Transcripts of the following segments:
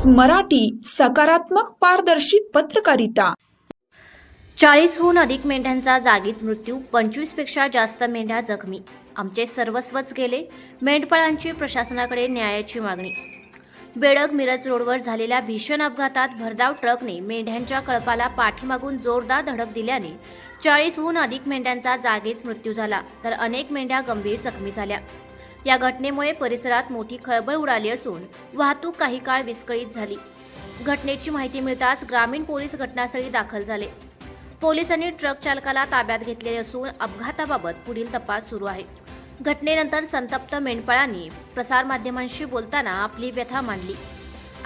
मराठी, सकारात्मक पारदर्शी पत्रकारिता। 40हून अधिक मेंढ्यांचा जागीच मृत्यू, 25 पेक्षा जास्त मेंढ्या जखमी, आमचे सर्वस्वच गेले, मेंढपाळांची प्रशासनाकडे न्यायाची मागणी। बेडग मिरज रोडवर झालेल्या भीषण अपघातात भरधाव ट्रकने मेंढ्यांच्या कळपाला पाठीमागून जोरदार धडक दिल्याने 40हून अधिक मेंढ्यांचा जागीच मृत्यू झाला, तर अनेक मेंढ्या गंभीर जखमी झाल्या। या घटनेमुळे परिसरात मोठी खळबळ उडाली असून वाहतूक काही काळ विस्कळीत झाली। घटनेची माहिती मिळताच ग्रामीण पोलीस घटनास्थळी दाखल झाले। पोलिसांनी ट्रक चालकाला ताब्यात घेतले असून अपघाताबाबत पुढील तपास सुरू आहे। घटनेनंतर संतप्त मेंढपाळांनी प्रसारमाध्यमांशी बोलताना आपली व्यथा मांडली।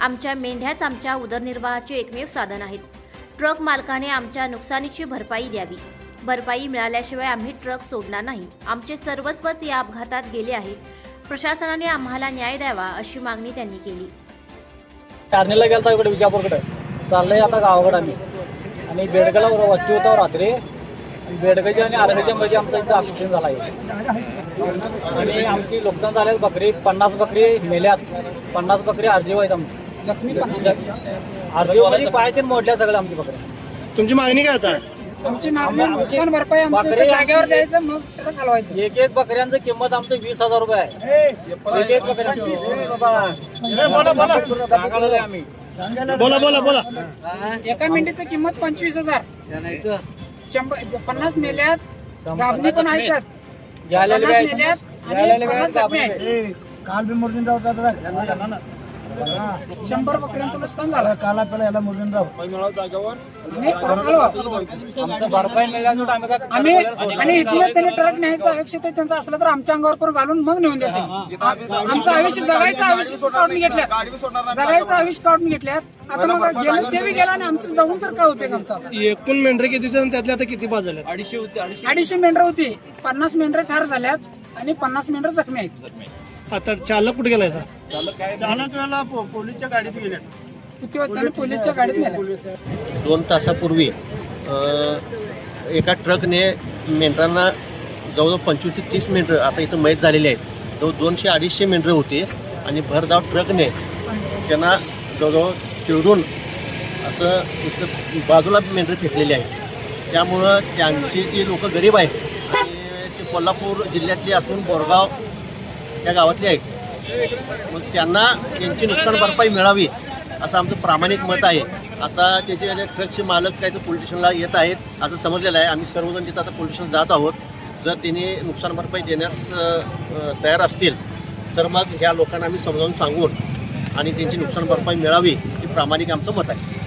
आमच्या मेंढ्याच आमच्या उदरनिर्वाहाचे एकमेव साधन आहेत। ट्रक मालकाने आमच्या नुकसानीची भरपाई द्यावी। भरपाई मिळाल्याशिवाय आम्ही ट्रक सोडणार नाही। आमचे सर्वस्वच या अपघातात गेले आहे। प्रशासनाने आम्हाला न्याय द्यावा अशी मागणी त्यांनी केली। टार्नेला गेलता इकडे विजापूरकडे चाललंय आता गावाकडे आम्ही आणि बेडगला वस्ती होता रात्री आणि बेडगच्या आणि आरगच्या मध्ये आमचा इथं ॲक्सिडेंट झाला आहे आणि आमची नुकसान झाले बकरी 50 बकरी मेल्यात 50 बकरी अर्जीव आहेत आमची जखमी अर्जीव मध्ये पाय तीन मोडल्या सगळ्या आमची बकरी। तुमची मागणी काय आता? आमची मागणी नुकसान भरपाई आमच्या जागेवर द्यायचं मग त्याला घालवायचं। एक एक बकऱ्यांची किंमत आमचं 20,000 रुपये आहे। एक एक बकऱ्यांची आम्ही बोला एका मेंढीची किंमत 25,000। 50 मेल्यात गाभणी पण आहेत, 50 मेल्यात आणि 50 जखमी आहेत। काल बी मुरलीन राव 100 बकऱ्यांचं नुकसान झालं। काल आपल्याला याला मुरलीन राव आणि आमचं भरपाई मिळाल्यावर आम्ही आणि इथलं त्यांनी ट्रक न्यायचं अपेक्षित आहे त्यांचं असलं तर आमच्या अंगावर पण घालून मग नेऊन देते। आमचं आयुष्य जगायचं आयुष्य काढून घेतल्यात, जगायचं आयुष्य काढून घेतल्यात। आता मग गेलं ते बी गेलं आणि आमचं जाऊन तर काय उपयोग आमचा? एकूण मेंढरे किती होते आणि त्यातले आता किती बाद झाले? 250 मेंढर होती, 50 मेंढर ठार झाल्यात आणि 50 मेंढर जखमी आहेत। आता चालक कुठे गेलाय? चालक याला पोलीसच्या गाडीत गेले। किती वाजता पोलीसच्या गाडीत नेलं? 2 तासापूर्वी एका ट्रकने मेंढरांना जवळजवळ 25 ते 30 मेंढरं आता इथं मयत झालेले आहेत। जवळ 200-250 मेंढरं होती आणि भरधाव ट्रकने त्यांना जवळजवळ चिरडून असं इथं बाजूला मेंढरं फेकलेली आहेत। त्यामुळं त्यांची जी लोक गरीब आहेत आणि ते कोल्हापूर जिल्ह्यातली असून बोरगाव या गावातले आहेत, मग त्यांना त्यांची नुकसान भरपाई मिळावी असं आमचं प्रामाणिक मत आहे। आता त्याचे ट्रकचे मालक काय तर पोलीस स्टेशनला येत आहेत असं समजलेलं आहे। आम्ही सर्वजण तिथं आता पोलीस स्टेशन जात आहोत। जर त्यांनी नुकसान भरपाई देण्यास तयार असतील तर मग ह्या लोकांना आम्ही समजावून सांगून आणि त्यांची नुकसान भरपाई मिळावी हे प्रामाणिक आमचं मत आहे।